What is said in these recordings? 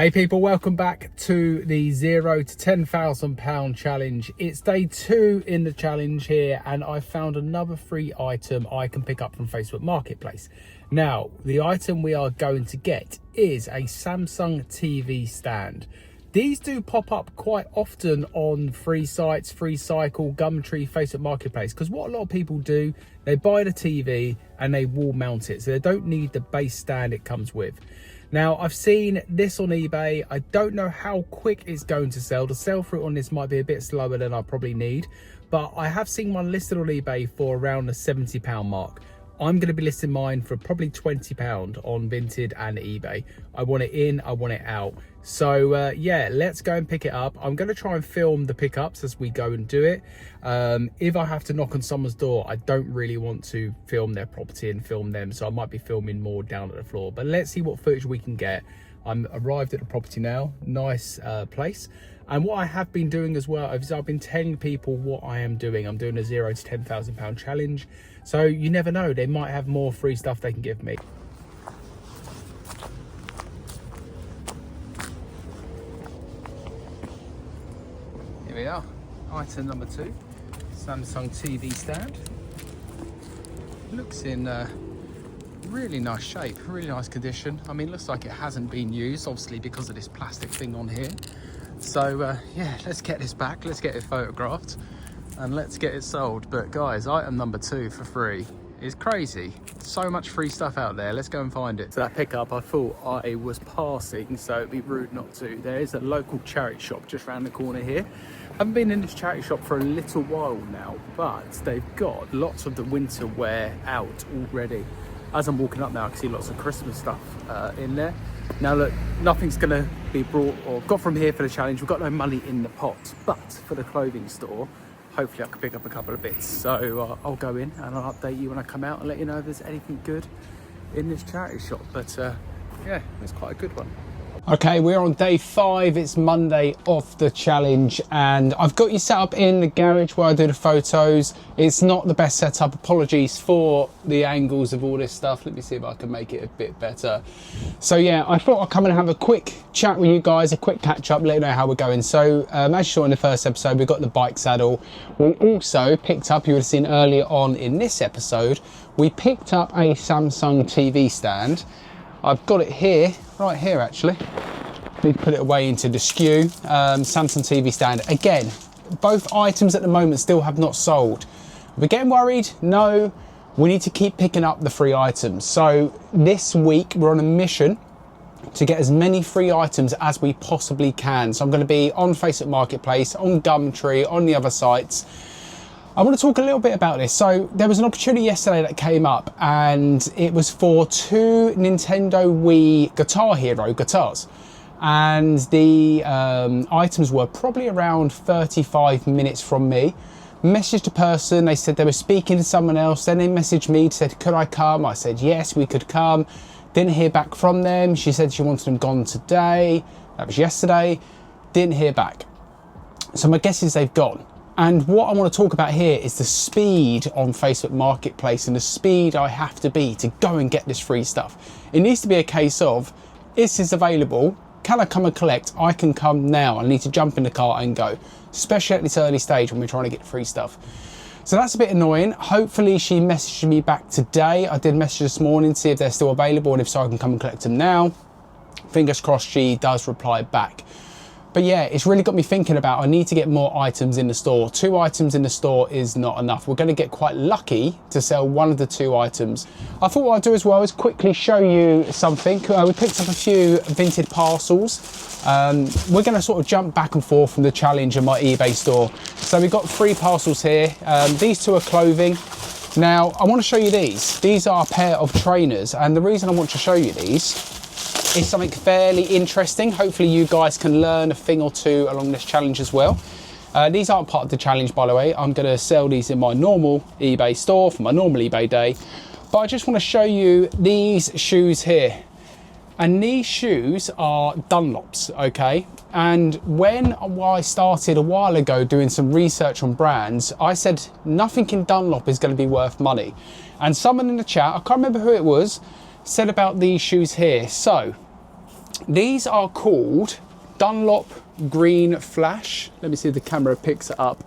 Hey people, welcome back to the £0 to £10,000 challenge. It's day 2 in the challenge here, and I found another free item I can pick up from Facebook Marketplace. Now, the item we are going to get is a Samsung TV stand. These do pop up quite often on free sites, Free Cycle, Gumtree, Facebook Marketplace, because what a lot of people do, they buy the TV and they wall mount it, so they don't need the base stand it comes with. Now, I've seen this on eBay. I don't know how quick it's going to sell. The sell through on this might be a bit slower than I probably need, but I have seen one listed on eBay for around the £70 mark. I'm going to be listing mine for probably £20 on Vinted and eBay. I want it in, I want it out. So yeah, let's go and pick it up. I'm going to try and film the pickups as we go and do it. If I have to knock on someone's door, I don't really want to film their property and film them, so I might be filming more down at the floor. But let's see what footage we can get. I'm arrived at the property now. Nice place. And what I have been doing as well is I've been telling people what I am doing. I'm doing a £0 to £10,000 challenge. So you never know, they might have more free stuff they can give me. Here we are, item number 2, Samsung TV stand. Looks in really nice shape, really nice condition. I mean, looks like it hasn't been used, obviously because of this plastic thing on here. So yeah, let's get this back, let's get it photographed and let's get it sold. But guys, item number 2 for free is crazy. So much free stuff out there. Let's go and find it. So that pickup, I thought I was passing, so it'd be rude not to. There is a local charity shop just around the corner here. I haven't been in this charity shop for a little while now, but they've got lots of the winter wear out already. As I'm walking up now, I can see lots of Christmas stuff in there. Now look, nothing's gonna be brought or got from here for the challenge. We've got no money in the pot, but for the clothing store, hopefully I can pick up a couple of bits. So I'll go in and I'll update you when I come out and let you know if there's anything good in this charity shop. But yeah, it's quite a good one. Okay, we're on day 5. It's Monday of the challenge, and I've got you set up in the garage where I do the photos. It's not the best setup. Apologies for the angles of all this stuff. Let me see if I can make it a bit better. So yeah, I thought I'd come and have a quick chat with you guys, a quick catch up, let you know how we're going. So as you saw in the first episode, we got the bike saddle. We also picked up, you would have seen earlier on in this episode, we picked up a Samsung TV stand. I've got it here, right here actually. Need to put it away into the SKU. Samsung TV stand. Again, both items at the moment still have not sold. We're getting worried? No. We need to keep picking up the free items. So this week we're on a mission to get as many free items as we possibly can. So I'm going to be on Facebook Marketplace, on Gumtree, on the other sites. I want to talk a little bit about this. So there was an opportunity yesterday that came up, and it was for 2 Nintendo Wii Guitar Hero guitars. And the items were probably around 35 minutes from me. Messaged a person, they said they were speaking to someone else, then they messaged me, said, could I come? I said, yes, we could come. Didn't hear back from them. She said she wanted them gone today. That was yesterday. Didn't hear back. So my guess is they've gone. And what I want to talk about here is the speed on Facebook Marketplace and the speed I have to be to go and get this free stuff. It needs to be a case of, is this available? Can I come and collect? I can come now. I need to jump in the car and go, especially at this early stage when we're trying to get free stuff. So that's a bit annoying. Hopefully she messaged me back today. I did message this morning to see if they're still available, and if so, I can come and collect them now. Fingers crossed she does reply back. But yeah, it's really got me thinking about, I need to get more items in the store. 2 items in the store is not enough. We're going to get quite lucky to sell one of the 2 items. I thought what I'd do as well is quickly show you something. We picked up a few Vinted parcels. We're going to sort of jump back and forth from the challenge in my eBay store. So we've got 3 parcels here. These 2 are clothing. Now, I want to show you these. These are a pair of trainers, and the reason I want to show you these is something fairly interesting. Hopefully you guys can learn a thing or 2 along this challenge as well. These aren't part of the challenge, by the way. I'm going to sell these in my normal eBay store for my normal eBay day. But I just want to show you these shoes here. And these shoes are Dunlops, okay? And when I started a while ago doing some research on brands, I said nothing in Dunlop is going to be worth money. And someone in the chat, I can't remember who it was, said about these shoes here. So These are called Dunlop Green Flash. Let me see if the camera picks it up.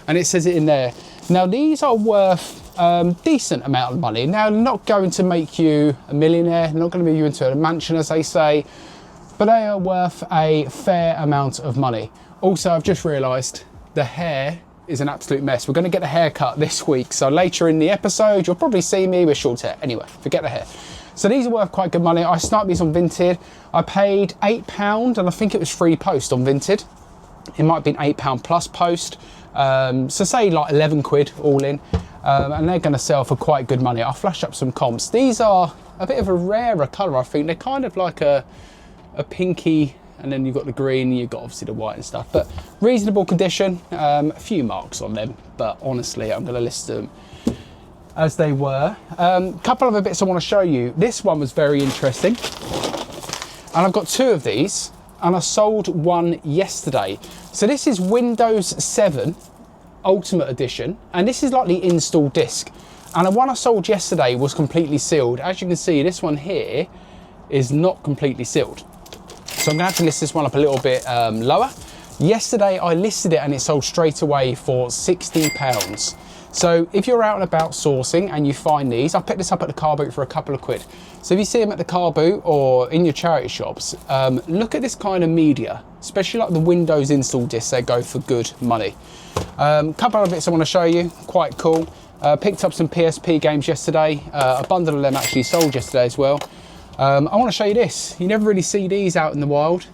And it says it in there. Now these are worth decent amount of money. Now, not going to make you a millionaire, not going to move you into a mansion, as they say, but they are worth a fair amount of money. Also, I've just realised the hair is an absolute mess. We're going to get a haircut this week, so later in the episode you'll probably see me with short hair. Anyway, forget the hair. So these are worth quite good money. I sniped these on Vinted. I paid £8 and I think it was free post on Vinted. It might have been £8 plus post. So say like 11 quid all in. And they're going to sell for quite good money. I'll flash up some comps. These are a bit of a rarer colour, I think. They're kind of like a pinky, and then you've got the green, you've got obviously the white and stuff. But reasonable condition, a few marks on them. But honestly, I'm going to list them as they were. Couple of other bits I want to show you. This one was very interesting. And I've got two of these, and I sold one yesterday. So this is Windows 7 Ultimate Edition, and this is like the install disc, and the one I sold yesterday was completely sealed. As you can see, this one here is not completely sealed, so I'm gonna have to list this one up a little bit lower. Yesterday I listed it and it sold straight away for £60. So if you're out and about sourcing and you find these, I picked this up at the car boot for a couple of quid. So if you see them at the car boot or in your charity shops, look at this kind of media, especially like the Windows install discs. They go for good money. Couple of bits I want to show you, quite cool. Picked up some PSP games yesterday. A bundle of them actually sold yesterday as well. I want to show you this. You never really see these out in the wild.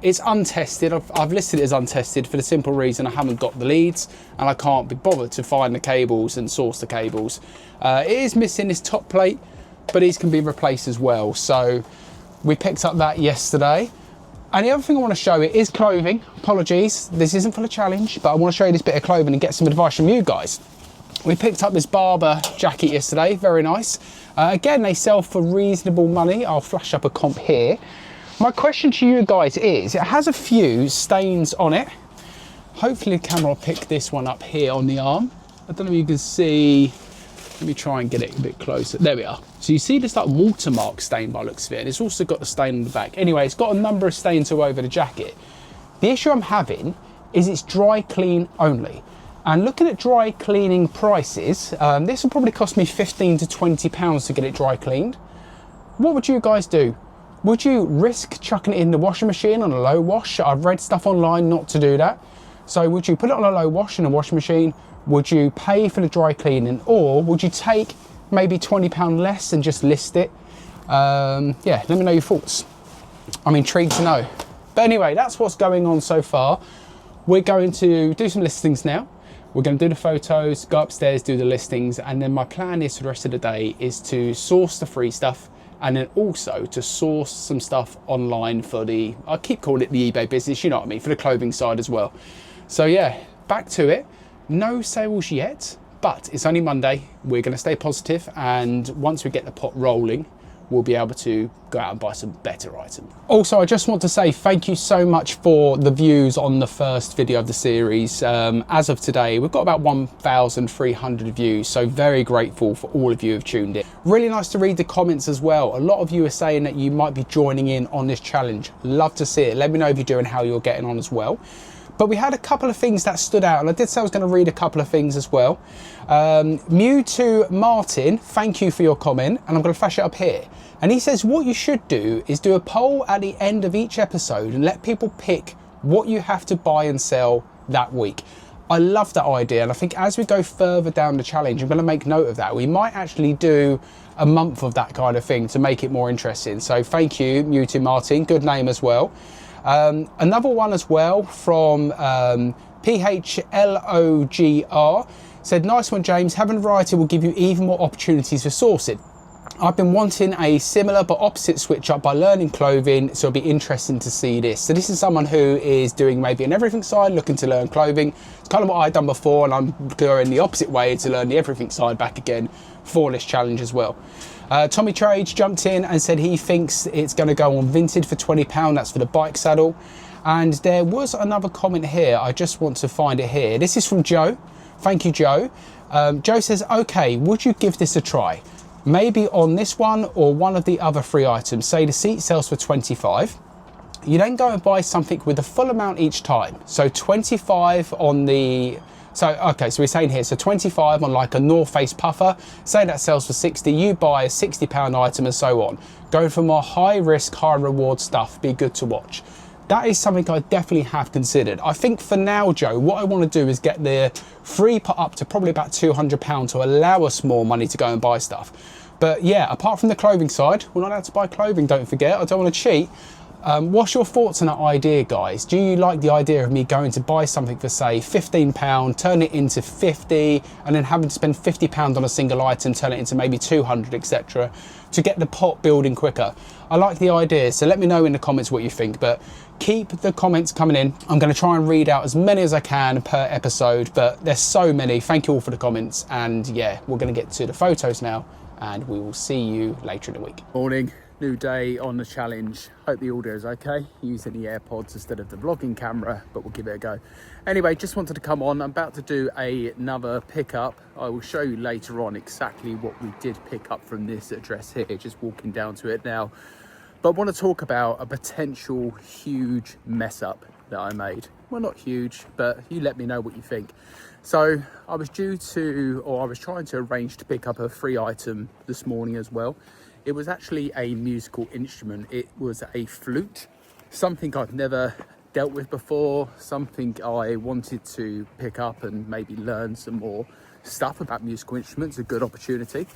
It's untested. I've listed it as untested for the simple reason I haven't got the leads and I can't be bothered to find the cables and source the cables. It is missing this top plate, but these can be replaced as well. So we picked up that yesterday. And the other thing I want to show you is clothing. Apologies, this isn't for the challenge, but I want to show you this bit of clothing and get some advice from you guys. We picked up this Barber jacket yesterday, very nice. Again, they sell for reasonable money. I'll flash up a comp here. My question to you guys is, it has a few stains on it. Hopefully the camera will pick this one up here on the arm. I don't know if you can see, let me try and get it a bit closer. There we are. So you see this like watermark stain by the looks of it. And it's also got the stain on the back. Anyway, it's got a number of stains all over the jacket. The issue I'm having is it's dry clean only. And looking at dry cleaning prices, this will probably cost me £15 to £20 to get it dry cleaned. What would you guys do? Would you risk chucking it in the washing machine on a low wash? I've read stuff online not to do that. So would you put it on a low wash in a washing machine? Would you pay for the dry cleaning? Or would you take maybe £20 less and just list it? Yeah, let me know your thoughts. I'm intrigued to know. But anyway, that's what's going on so far. We're going to do some listings now. We're going to do the photos, go upstairs, do the listings, and then my plan is for the rest of the day is to source the free stuff and then also to source some stuff online for the, I keep calling it the eBay business, you know what I mean, for the clothing side as well. So yeah, back to it. No sales yet, but it's only Monday. We're going to stay positive, and once we get the pot rolling, we'll be able to go out and buy some better items. Also, I just want to say thank you so much for the views on the first video of the series. As of today, we've got about 1,300 views, so very grateful for all of you who have tuned in. Really nice to read the comments as well. A lot of you are saying that you might be joining in on this challenge. Love to see it. Let me know if you're doing, how you're getting on as well. But we had a couple of things that stood out, and I did say I was going to read a couple of things as well. Mew2 Martin, thank you for your comment, and I'm going to flash it up here. And he says what you should do is do a poll at the end of each episode and let people pick what you have to buy and sell that week. I love that idea, and I think as we go further down the challenge, I'm going to make note of that. We might actually do a month of that kind of thing to make it more interesting. So thank you, Mew2 Martin, good name as well. Another one as well from PHLOGR said, nice one, James. Having a variety will give you even more opportunities for sourcing. I've been wanting a similar but opposite switch up by learning clothing, so it'll be interesting to see this. So this is someone who is doing maybe an everything side, looking to learn clothing. It's kind of what I've done before, and I'm going the opposite way to learn the everything side back again for this challenge as well. Tommy Trades jumped in and said he thinks it's going to go on Vinted for £20. That's for the bike saddle. And there was another comment here. I just want to find it here. This is from Joe. Thank you, Joe. Joe says, okay, would you give this a try? maybe on this one or one of the other 3 items. Say the seat sells for 25. You then go and buy something with the full amount each time. So 25 on the, okay, so we're saying here, so 25 on like a North Face puffer, say that sells for 60, you buy a £60 item and so on. Going for more high risk, high reward stuff, be good to watch. That is something I definitely have considered. I think for now, Joe, what I want to do is get the free put up to probably about £200 to allow us more money to go and buy stuff. But yeah, apart from the clothing side, we're not allowed to buy clothing, don't forget. I don't want to cheat. What's your thoughts on that idea, guys? Do you like the idea of me going to buy something for, say, £15, turn it into 50, and then having to spend £50 on a single item, turn it into maybe 200, etc., to get the pot building quicker? I like the idea, so let me know in the comments what you think, but keep the comments coming in. I'm going to try and read out as many as I can per episode, but there's so many. Thank you all for the comments, and yeah, we're going to get to the photos now, and we will see you later in the week. Morning. New day on the challenge. Hope the audio is okay. Using the AirPods instead of the vlogging camera, but we'll give it a go. Anyway, just wanted to come on. I'm about to do another pickup. I will show you later on exactly what we did pick up from this address here, just walking down to it now. But I want to talk about a potential huge mess up that I made. Well, not huge, but you let me know what you think. So I was trying to arrange to pick up a free item this morning as well. It was actually a musical instrument. It was a flute, something I've never dealt with before, something I wanted to pick up and maybe learn some more stuff about musical instruments, a good opportunity.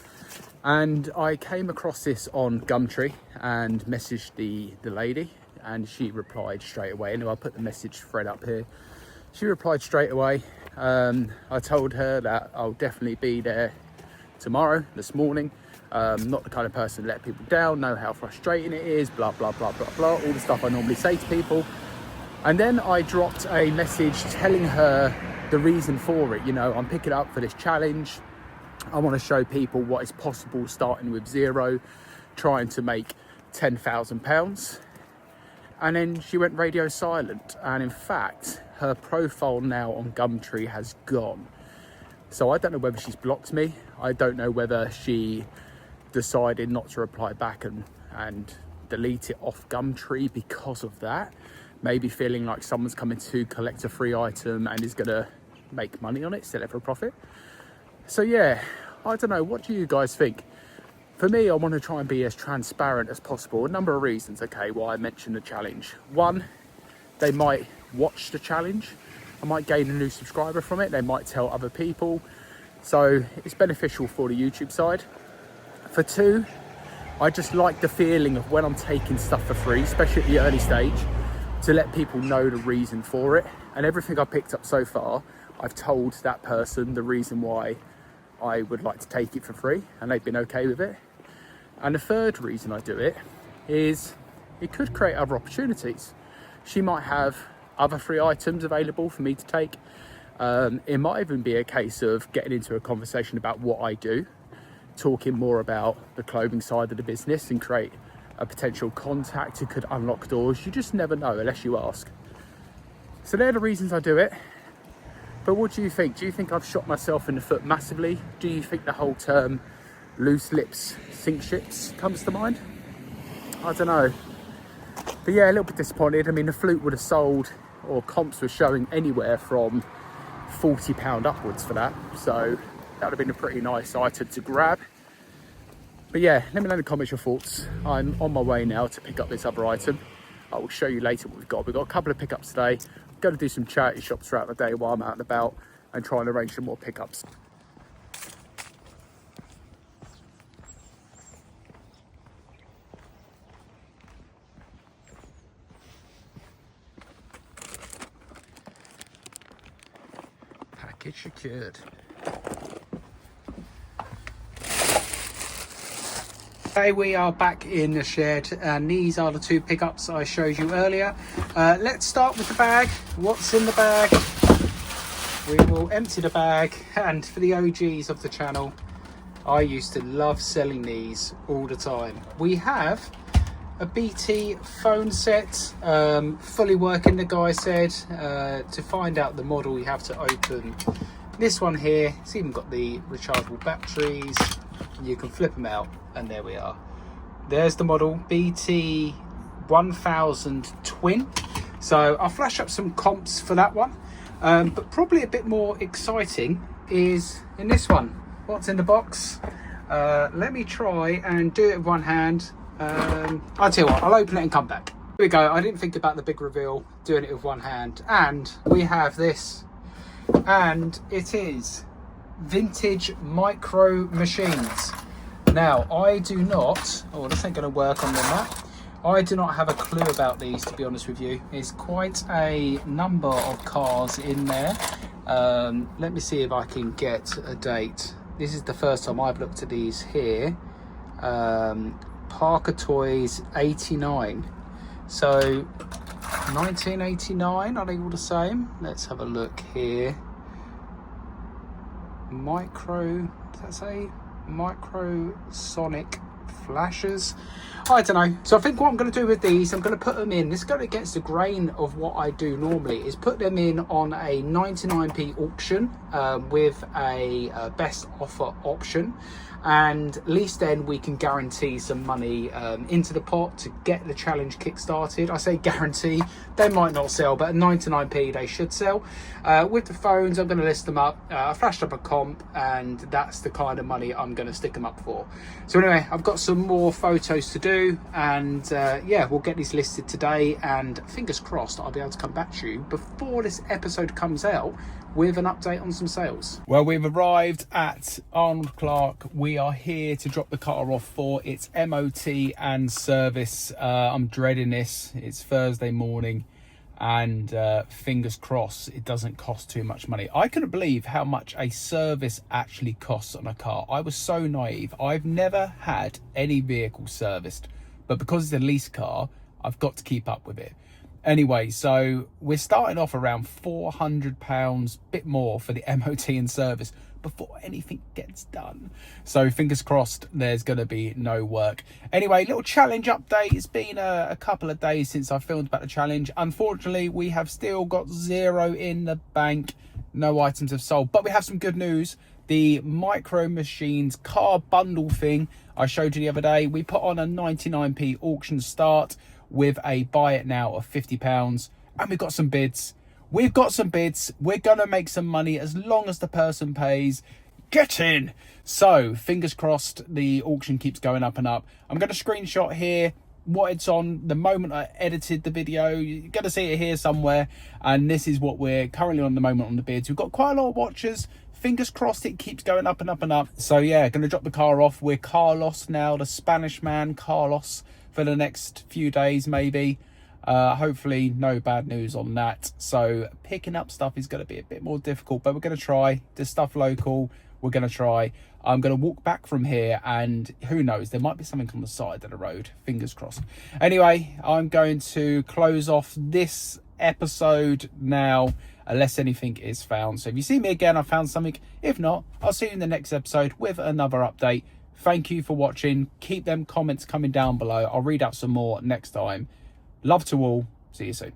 And I came across this on Gumtree and messaged the lady, and she replied straight away. And I'll put the message thread up here. She replied straight away. I told her that I'll definitely be there tomorrow, this morning. Not the kind of person to let people down, know how frustrating it is, blah, blah, blah, blah, blah, all the stuff I normally say to people. And then I dropped a message telling her the reason for it. You know, I'm picking up for this challenge. I want to show people what is possible starting with zero, trying to make £10,000. And then she went radio silent. And in fact, her profile now on Gumtree has gone. So I don't know whether she's blocked me. I don't know whether she decided not to reply back and delete it off Gumtree because of that. Maybe feeling like someone's coming to collect a free item and is going to make money on it, sell it for a profit. So yeah, I don't know. What do you guys think? For me, I want to try and be as transparent as possible. A number of reasons, okay, why I mentioned the challenge. One, they might watch the challenge. I might gain a new subscriber from it. They might tell other people. So it's beneficial for the YouTube side. For two, I just like the feeling of when I'm taking stuff for free, especially at the early stage, to let people know the reason for it. And everything I picked up so far, I've told that person the reason why I would like to take it for free, and they've been okay with it. And the third reason I do it is it could create other opportunities. She might have other free items available for me to take. It might even be a case of getting into a conversation about what I do, talking more about the clothing side of the business and create a potential contact who could unlock doors. You just never know unless you ask. So they're the reasons I do it. But what do you think? Do you think I've shot myself in the foot massively? Do you think the whole term loose lips sink ships comes to mind? I don't know. But yeah, a little bit disappointed. I mean, the flute would have sold, or comps were showing anywhere from £40 upwards for that. So that would have been a pretty nice item to grab. But yeah, let me know in the comments your thoughts. I'm on my way now to pick up this other item. I will show you later what we've got. We've got a couple of pickups today. Going to do some charity shops throughout the day while I'm out and about and try and arrange some more pickups. Package secured. Okay, we are back in the shed, and these are the two pickups I showed you earlier. Let's start with the bag. What's in the bag? We will empty the bag, and for the OGs of the channel, I used to love selling these all the time. We have a BT phone set, fully working, the guy said. To find out the model, you have to open this one here. It's even got the rechargeable batteries, You can flip them out, and there we are. There's the model BT 1000 Twin. So I'll flash up some comps for that one. But probably a bit more exciting is in this one. What's in the box? Let me try and do it with one hand. I'll tell you what, I'll open it and come back. Here we go. I didn't think about the big reveal, doing it with one hand. And we have this, and it is vintage micro machines. Now, I do not, oh, this ain't gonna work on the map. I do not have a clue about these, to be honest with you. There's quite a number of cars in there. Let me see if I can get a date. This is the first time I've looked at these here. Parker Toys 89. So 1989, are they all the same? Let's have a look here. Micro, does that say micro sonic flashes? I don't know. So I think what I'm going to do with these, I'm going to put them in, this goes against the grain of what I do normally, is put them in on a 99p auction with a best offer option, and at least then we can guarantee some money into the pot to get the challenge kick started. I say guarantee, they might not sell, but at 99p they should sell. With the phones, I'm going to list them up. I flashed up a comp, and that's the kind of money I'm going to stick them up for. So anyway, I've got some more photos to do, and yeah, we'll get these listed today, and fingers crossed I'll be able to come back to you before this episode comes out with an update on some sales. Well, we've arrived at Arnold Clark. We are here to drop the car off for its MOT and service. I'm dreading this. It's Thursday morning, and fingers crossed it doesn't cost too much money. I couldn't believe how much a service actually costs on a car. I was so naive. I've never had any vehicle serviced, but because it's a lease car, I've got to keep up with it. Anyway, so we're starting off around £400, bit more for the MOT and service before anything gets done. So fingers crossed there's going to be no work. Anyway, little challenge update. It's been a couple of days since I filmed about the challenge. Unfortunately, we have still got zero in the bank. No items have sold, but we have some good news. The Micro Machines car bundle thing I showed you the other day, we put on a 99p auction start with a buy it now of £50, and we've got some bids. We're gonna make some money as long as the person pays. Get in. So fingers crossed the auction keeps going up and up. I'm gonna screenshot here what it's on the moment I edited the video. You're gonna see it here somewhere, and this is what we're currently on the moment on the bids. We've got quite a lot of watchers. Fingers crossed it keeps going up and up and up. So yeah, gonna drop the car off. We're Carlos now, the Spanish man Carlos, for the next few days maybe. Hopefully no bad news on that. So picking up stuff is going to be a bit more difficult, but we're going to try. There's stuff local, we're going to try. I'm going to walk back from here, and who knows, there might be something on the side of the road. Fingers crossed. Anyway, I'm going to close off this episode now, unless anything is found. So if you see me again, I found something. If not, I'll see you in the next episode with another update. Thank you for watching. Keep them comments coming down below. I'll read out some more next time. Love to all. See you soon.